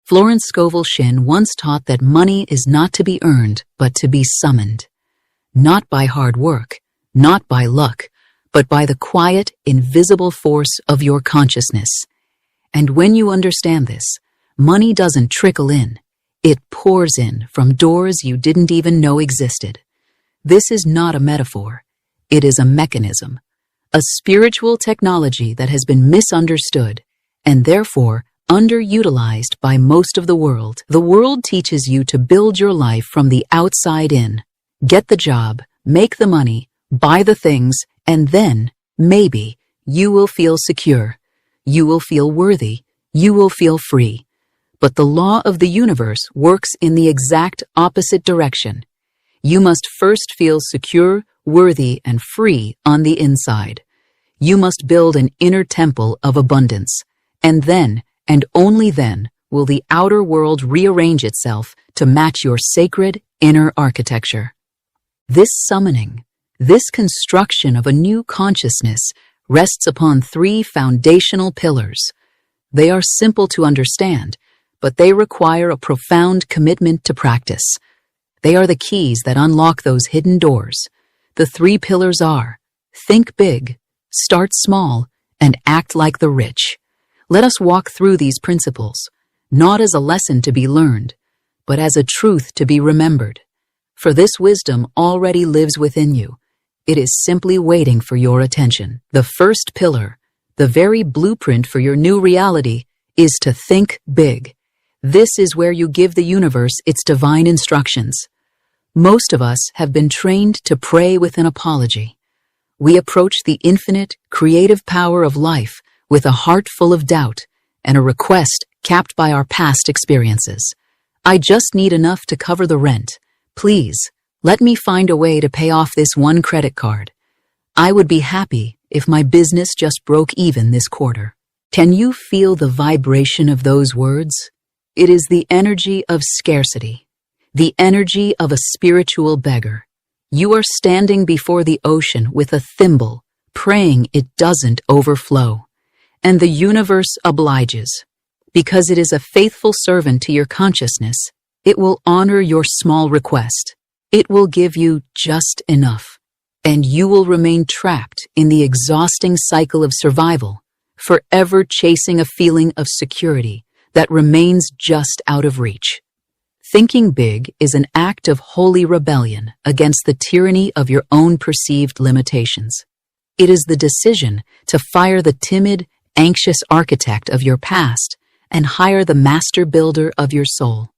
Florence Scovel Shinn once taught that money is not to be earned, but to be summoned. Not by hard work, not by luck, but by the quiet, invisible force of your consciousness. And when you understand this, money doesn't trickle in. It pours in from doors you didn't even know existed. This is not a metaphor. It is a mechanism, a spiritual technology that has been misunderstood and therefore underutilized by most of the world. The world teaches you to build your life from the outside in. Get the job, make the money, buy the things, and then, maybe, you will feel secure. You will feel worthy. You will feel free. But the law of the universe works in the exact opposite direction. You must first feel secure, worthy, and free on the inside. You must build an inner temple of abundance, and then, and only then, will the outer world rearrange itself to match your sacred inner architecture. This summoning, this construction of a new consciousness rests upon three foundational pillars. They are simple to understand, but they require a profound commitment to practice. They are the keys that unlock those hidden doors. The three pillars are: think big, start small, and act like the rich. Let us walk through these principles, not as a lesson to be learned, but as a truth to be remembered. For this wisdom already lives within you. It is simply waiting for your attention. The first pillar, the very blueprint for your new reality, is to think big. This is where you give the universe its divine instructions. Most of us have been trained to pray with an apology. We approach the infinite, creative power of life with a heart full of doubt and a request capped by our past experiences. I just need enough to cover the rent. Please, let me find a way to pay off this one credit card. I would be happy if my business just broke even this quarter. Can you feel the vibration of those words? It is the energy of scarcity, the energy of a spiritual beggar. You are standing before the ocean with a thimble, praying it doesn't overflow. And the universe obliges. Because it is a faithful servant to your consciousness, it will honor your small request. It will give you just enough, and you will remain trapped in the exhausting cycle of survival, forever chasing a feeling of security that remains just out of reach. Thinking big is an act of holy rebellion against the tyranny of your own perceived limitations. It is the decision to fire the timid, anxious architect of your past and hire the master builder of your soul.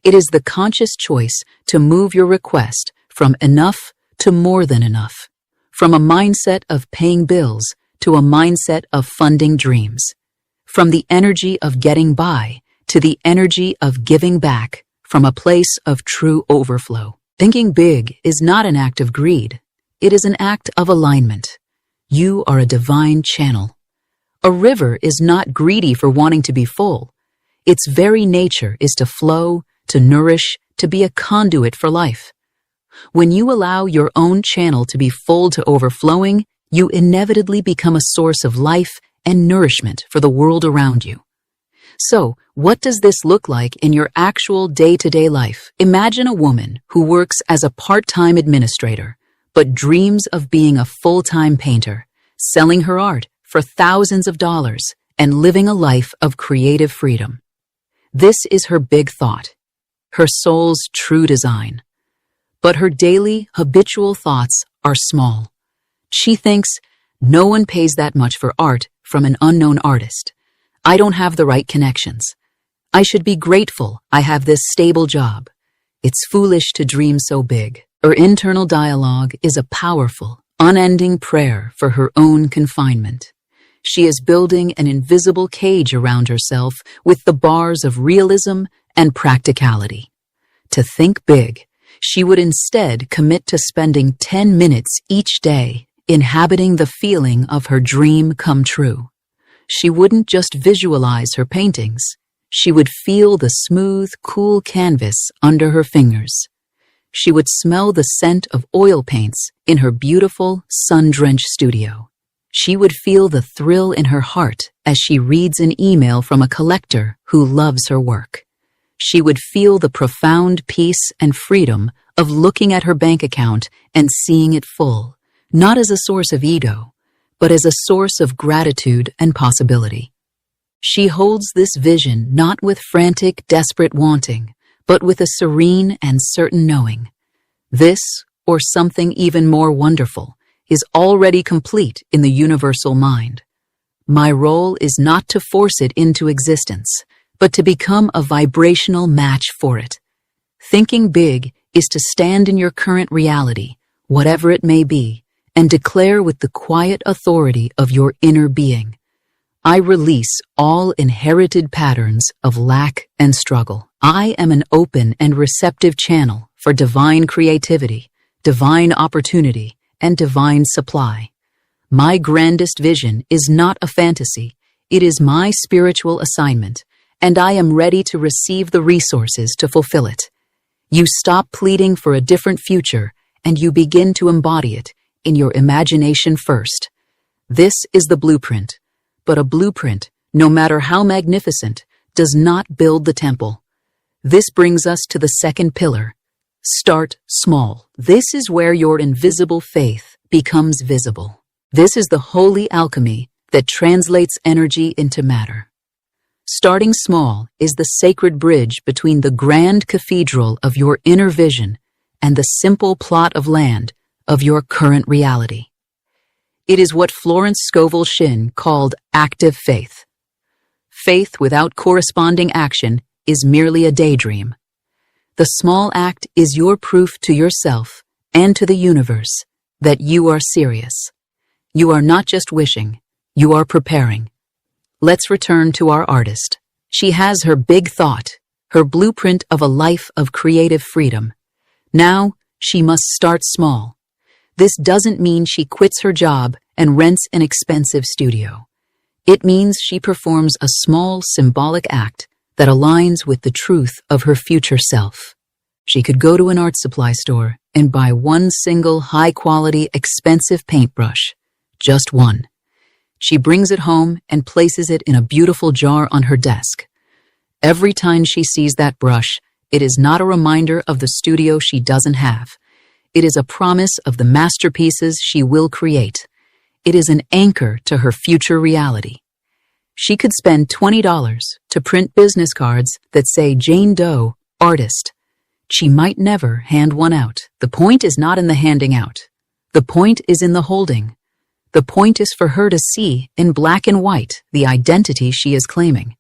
It is the conscious choice to move your request from enough to more than enough, from a mindset of paying bills to a mindset of funding dreams, from the energy of getting by to the energy of giving back, from a place of true overflow. Thinking big is not an act of greed. It is an act of alignment. You are a divine channel. A river is not greedy for wanting to be full. Its very nature is to flow, to nourish, to be a conduit for life. When you allow your own channel to be full to overflowing, you inevitably become a source of life and nourishment for the world around you. So, what does this look like in your actual day-to-day life? Imagine a woman who works as a part-time administrator, but dreams of being a full-time painter, selling her art for thousands of dollars and living a life of creative freedom. This is her big thought, her soul's true design. But her daily, habitual thoughts are small. She thinks, no one pays that much for art from an unknown artist. I don't have the right connections. I should be grateful I have this stable job. It's foolish to dream so big. Her internal dialogue is a powerful, unending prayer for her own confinement. She is building an invisible cage around herself with the bars of realism and practicality. To think big, she would instead commit to spending 10 minutes each day inhabiting the feeling of her dream come true. She wouldn't just visualize her paintings. She would feel the smooth, cool canvas under her fingers. She would smell the scent of oil paints in her beautiful, sun-drenched studio. She would feel the thrill in her heart as she reads an email from a collector who loves her work. She would feel the profound peace and freedom of looking at her bank account and seeing it full, not as a source of ego, but as a source of gratitude and possibility. She holds this vision not with frantic, desperate wanting, but with a serene and certain knowing. This, or something even more wonderful, is already complete in the universal mind. My role is not to force it into existence, but to become a vibrational match for it. Thinking big is to stand in your current reality, whatever it may be, and declare with the quiet authority of your inner being, I release all inherited patterns of lack and struggle. I am an open and receptive channel for divine creativity, divine opportunity, and divine supply. My grandest vision is not a fantasy. It is my spiritual assignment, and I am ready to receive the resources to fulfill it. You stop pleading for a different future, and you begin to embody it in your imagination first. This is the blueprint. But a blueprint, no matter how magnificent, does not build the temple. This brings us to the second pillar. Start small. This is where your invisible faith becomes visible. This is the holy alchemy that translates energy into matter. Starting small is the sacred bridge between the grand cathedral of your inner vision and the simple plot of land of your current reality. It is what Florence Scovel Shinn called active faith. Faith without corresponding action is merely a daydream. The small act is your proof to yourself and to the universe that you are serious. You are not just wishing, you are preparing. Let's return to our artist. She has her big thought, her blueprint of a life of creative freedom. Now, she must start small. This doesn't mean she quits her job and rents an expensive studio. It means she performs a small symbolic act that aligns with the truth of her future self. She could go to an art supply store and buy one single high-quality, expensive paintbrush. Just one. She brings it home and places it in a beautiful jar on her desk. Every time she sees that brush, it is not a reminder of the studio she doesn't have. It is a promise of the masterpieces she will create. It is an anchor to her future reality. She could spend $20 to print business cards that say Jane Doe, artist. She might never hand one out. The point is not in the handing out. The point is in the holding. The point is for her to see, in black and white, the identity she is claiming.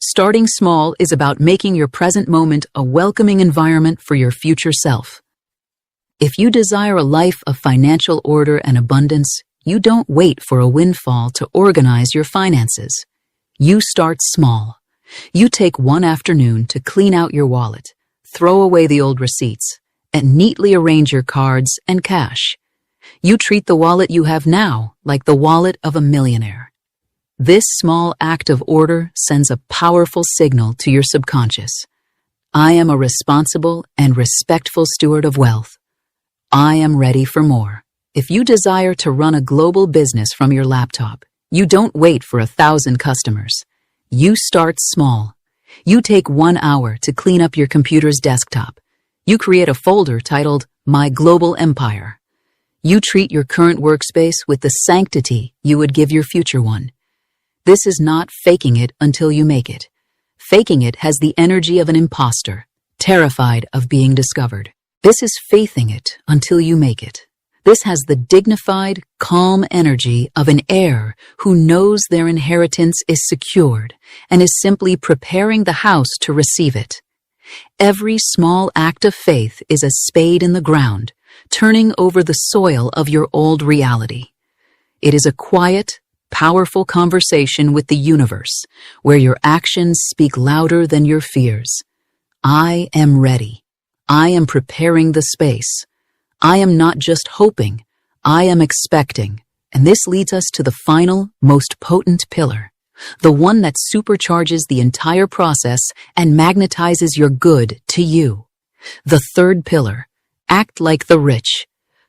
Starting small is about making your present moment a welcoming environment for your future self. If you desire a life of financial order and abundance, you don't wait for a windfall to organize your finances. You start small. You take one afternoon to clean out your wallet, throw away the old receipts, and neatly arrange your cards and cash. You treat the wallet you have now like the wallet of a millionaire. This small act of order sends a powerful signal to your subconscious. I am a responsible and respectful steward of wealth. I am ready for more. If you desire to run a global business from your laptop, you don't wait for 1,000 customers. You start small. You take 1 hour to clean up your computer's desktop. You create a folder titled My Global Empire. You treat your current workspace with the sanctity you would give your future one. This is not faking it until you make it. Faking it has the energy of an imposter, terrified of being discovered. This is faithing it until you make it. This has the dignified, calm energy of an heir who knows their inheritance is secured and is simply preparing the house to receive it. Every small act of faith is a spade in the ground, turning over the soil of your old reality. It is a quiet, powerful conversation with the universe, where your actions speak louder than your fears. I am ready. I am preparing the space. I am not just hoping, I am expecting. And this leads us to the final, most potent pillar, the one that supercharges the entire process and magnetizes your good to you. The third pillar, act like the rich.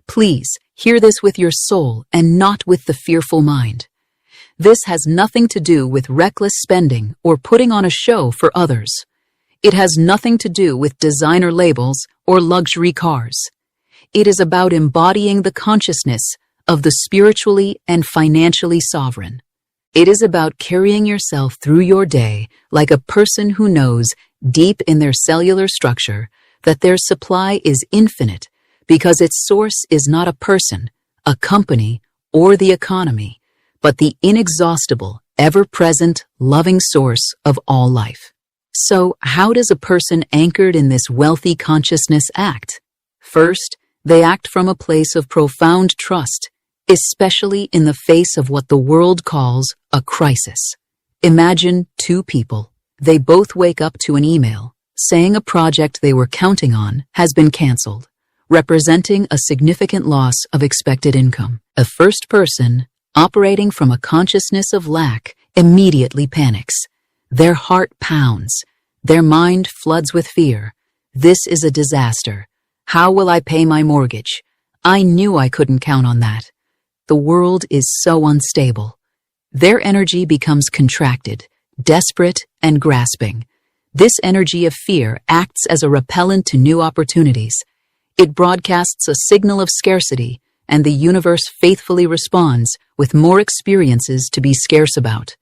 Please, hear this with your soul and not with the fearful mind. This has nothing to do with reckless spending or putting on a show for others. It has nothing to do with designer labels or luxury cars. It is about embodying the consciousness of the spiritually and financially sovereign. It is about carrying yourself through your day like a person who knows deep in their cellular structure that their supply is infinite because its source is not a person, a company, or the economy, but the inexhaustible, ever-present, loving source of all life. So, how does a person anchored in this wealthy consciousness act? First, they act from a place of profound trust, especially in the face of what the world calls a crisis. Imagine two people. They both wake up to an email saying a project they were counting on has been canceled, representing a significant loss of expected income. A first person, operating from a consciousness of lack, immediately panics. Their heart pounds. Their mind floods with fear. This is a disaster. How will I pay my mortgage? I knew I couldn't count on that. The world is so unstable. Their energy becomes contracted, desperate, and grasping. This energy of fear acts as a repellent to new opportunities. It broadcasts a signal of scarcity, and the universe faithfully responds with more experiences to be scarce about.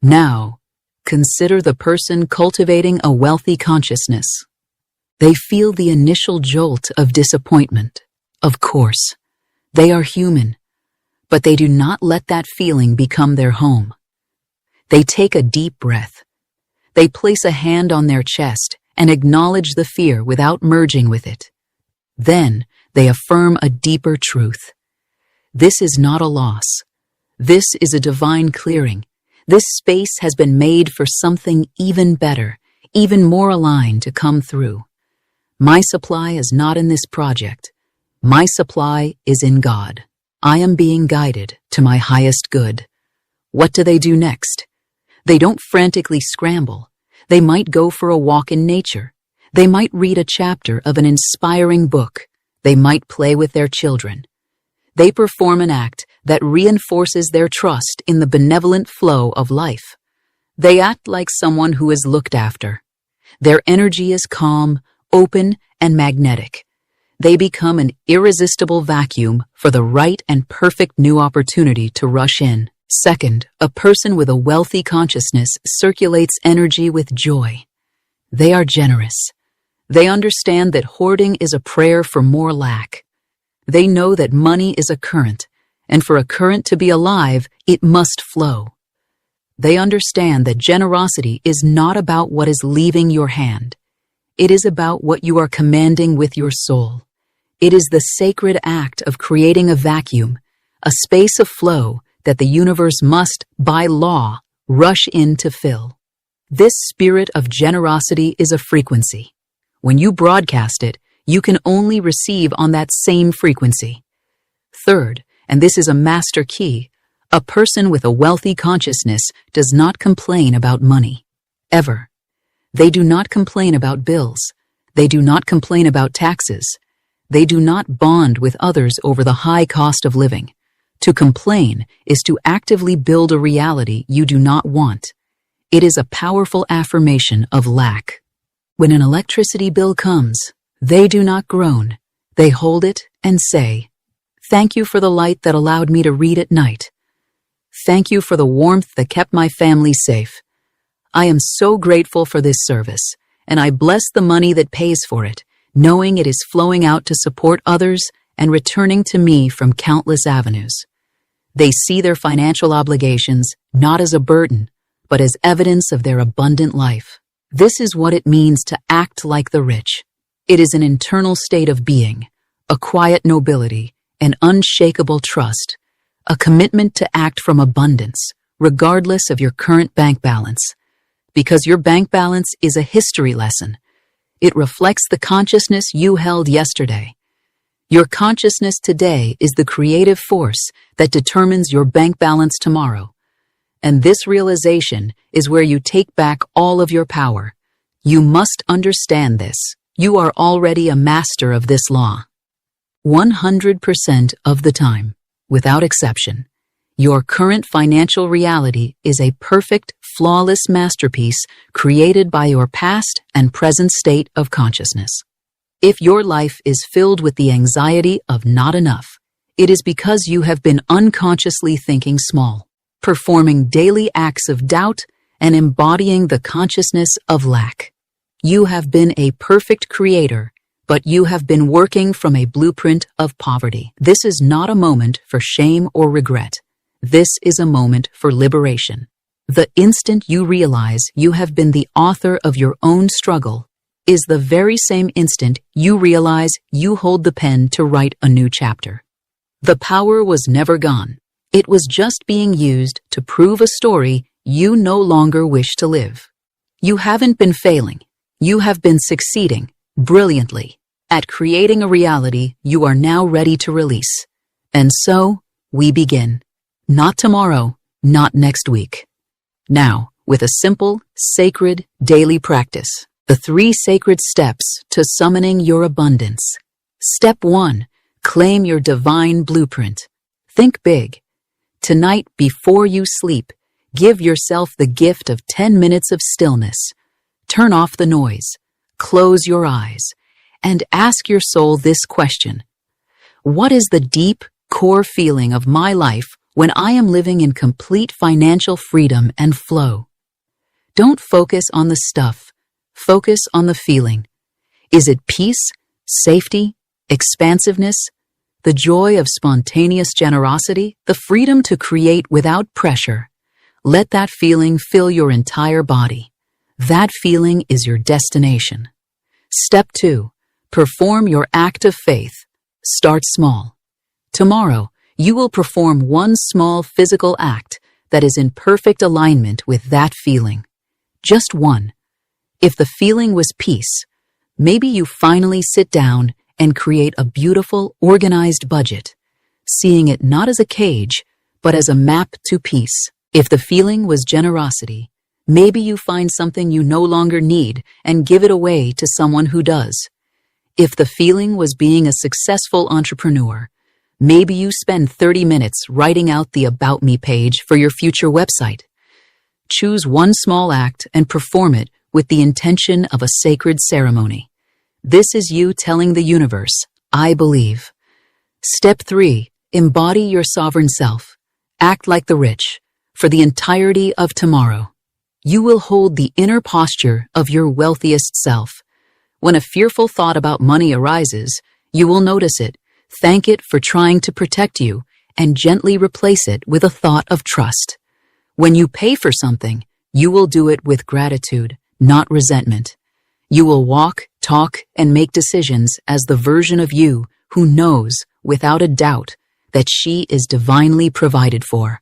Now, consider the person cultivating a wealthy consciousness. They feel the initial jolt of disappointment. Of course, they are human, but they do not let that feeling become their home. They take a deep breath. They place a hand on their chest and acknowledge the fear without merging with it. Then they affirm a deeper truth. This is not a loss. This is a divine clearing. This space has been made for something even better, even more aligned to come through. My supply is not in this project. My supply is in God. I am being guided to my highest good. What do they do next? They don't frantically scramble. They might go for a walk in nature. They might read a chapter of an inspiring book. They might play with their children. They perform an act that reinforces their trust in the benevolent flow of life. They act like someone who is looked after. Their energy is calm, open, and magnetic. They become an irresistible vacuum for the right and perfect new opportunity to rush in. Second, a person with a wealthy consciousness circulates energy with joy. They are generous. They understand that hoarding is a prayer for more lack. They know that money is a current, and for a current to be alive, it must flow. They understand that generosity is not about what is leaving your hand. It is about what you are commanding with your soul. It is the sacred act of creating a vacuum, a space of flow that the universe must, by law, rush in to fill. This spirit of generosity is a frequency. When you broadcast it, you can only receive on that same frequency. Third, and this is a master key, a person with a wealthy consciousness does not complain about money. Ever. They do not complain about bills. They do not complain about taxes. They do not bond with others over the high cost of living. To complain is to actively build a reality you do not want. It is a powerful affirmation of lack. When an electricity bill comes, they do not groan. They hold it and say, "Thank you for the light that allowed me to read at night. Thank you for the warmth that kept my family safe. I am so grateful for this service, and I bless the money that pays for it, knowing it is flowing out to support others and returning to me from countless avenues." They see their financial obligations not as a burden, but as evidence of their abundant life. This is what it means to act like the rich. It is an internal state of being, a quiet nobility, an unshakable trust, a commitment to act from abundance, regardless of your current bank balance. Because your bank balance is a history lesson. It reflects the consciousness you held yesterday. Your consciousness today is the creative force that determines your bank balance tomorrow. And this realization is where you take back all of your power. You must understand this. You are already a master of this law. 100% of the time, without exception, Your current financial reality is a perfect, flawless masterpiece created by your past and present state of consciousness. If your life is filled with the anxiety of not enough, it is because you have been unconsciously thinking small, performing daily acts of doubt, and embodying the consciousness of lack. You have been a perfect creator, but you have been working from a blueprint of poverty. This is not a moment for shame or regret. This is a moment for liberation. The instant you realize you have been the author of your own struggle is the very same instant you realize you hold the pen to write a new chapter. The power was never gone. It was just being used to prove a story you no longer wish to live. You haven't been failing. You have been succeeding brilliantly at creating a reality you are now ready to release. And so, we begin. Not tomorrow, not next week. Now, with a simple, sacred, daily practice. The 3 sacred steps to summoning your abundance. Step 1. Claim your divine blueprint. Think big. Tonight, before you sleep, give yourself the gift of 10 minutes of stillness. Turn off the noise, close your eyes, and ask your soul this question. What is the deep, core feeling of my life when I am living in complete financial freedom and flow? Don't focus on the stuff. Focus on the feeling. Is it peace, safety, expansiveness, the joy of spontaneous generosity, the freedom to create without pressure? Let that feeling fill your entire body. That feeling is your destination. Step 2. Perform your act of faith. Start small. Tomorrow, you will perform one small physical act that is in perfect alignment with that feeling. Just one. If the feeling was peace, maybe you finally sit down and create a beautiful, organized budget, seeing it not as a cage, but as a map to peace. If the feeling was generosity, maybe you find something you no longer need and give it away to someone who does. If the feeling was being a successful entrepreneur, maybe you spend 30 minutes writing out the About Me page for your future website. Choose one small act and perform it with the intention of a sacred ceremony. This is you telling the universe, I believe. Step 3. Embody your sovereign self. Act like the rich. For the entirety of tomorrow, you will hold the inner posture of your wealthiest self. When a fearful thought about money arises, you will notice it, thank it for trying to protect you, and gently replace it with a thought of trust. When you pay for something, you will do it with gratitude, not resentment. You will walk, talk, and make decisions as the version of you who knows, without a doubt, that she is divinely provided for.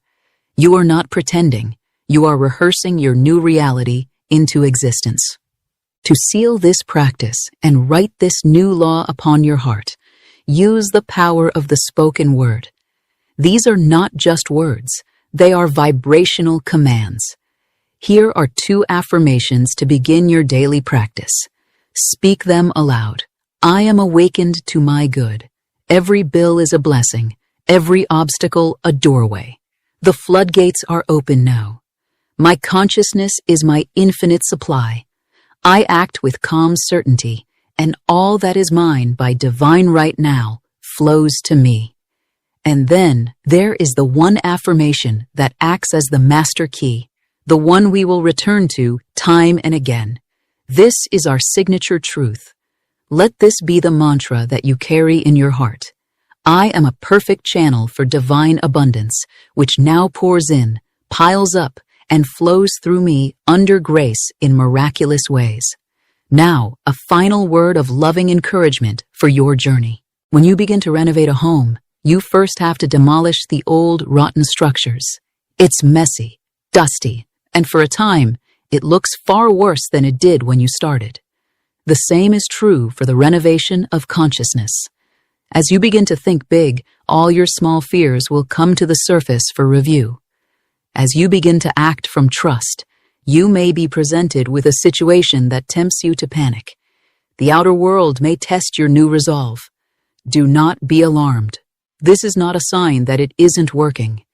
You are not pretending. You are rehearsing your new reality into existence. To seal this practice and write this new law upon your heart, use the power of the spoken word. These are not just words. They are vibrational commands. Here are 2 affirmations to begin your daily practice. Speak them aloud. I am awakened to my good. Every bill is a blessing. Every obstacle a doorway. The floodgates are open now. My consciousness is my infinite supply. I act with calm certainty, and all that is mine by divine right now flows to me. And then there is the one affirmation that acts as the master key, the one we will return to time and again. This is our signature truth. Let this be the mantra that you carry in your heart. I am a perfect channel for divine abundance, which now pours in, piles up, and flows through me under grace in miraculous ways. Now, a final word of loving encouragement for your journey. When you begin to renovate a home, you first have to demolish the old, rotten structures. It's messy, dusty, and for a time, it looks far worse than it did when you started. The same is true for the renovation of consciousness. As you begin to think big, all your small fears will come to the surface for review. As you begin to act from trust, you may be presented with a situation that tempts you to panic. The outer world may test your new resolve. Do not be alarmed. This is not a sign that it isn't working.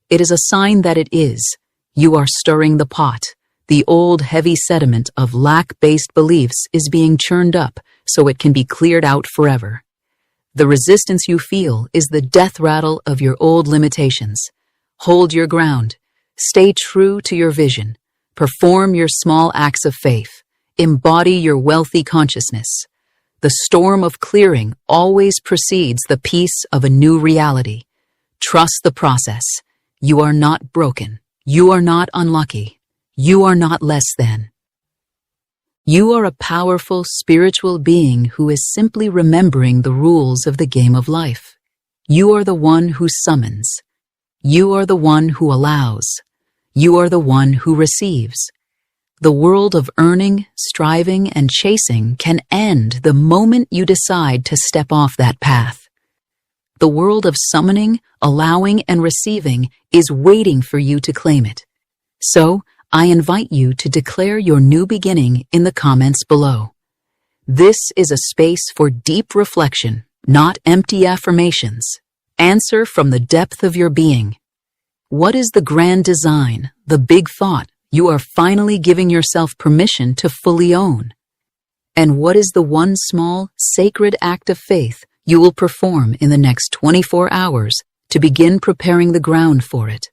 It is a sign that it is. You are stirring the pot. The old heavy sediment of lack-based beliefs is being churned up so it can be cleared out forever. The resistance you feel is the death rattle of your old limitations. Hold your ground. Stay true to your vision. Perform your small acts of faith. Embody your wealthy consciousness. The storm of clearing always precedes the peace of a new reality. Trust the process. You are not broken. You are not unlucky. You are not less than. You are a powerful spiritual being who is simply remembering the rules of the game of life. You are the one who summons. You are the one who allows. You are the one who receives. The world of earning, striving, and chasing can end the moment you decide to step off that path. The world of summoning, allowing, and receiving is waiting for you to claim it. So, I invite you to declare your new beginning in the comments below. This is a space for deep reflection, not empty affirmations. Answer from the depth of your being. What is the grand design, the big thought you are finally giving yourself permission to fully own? And what is the one small, sacred act of faith you will perform in the next 24 hours to begin preparing the ground for it?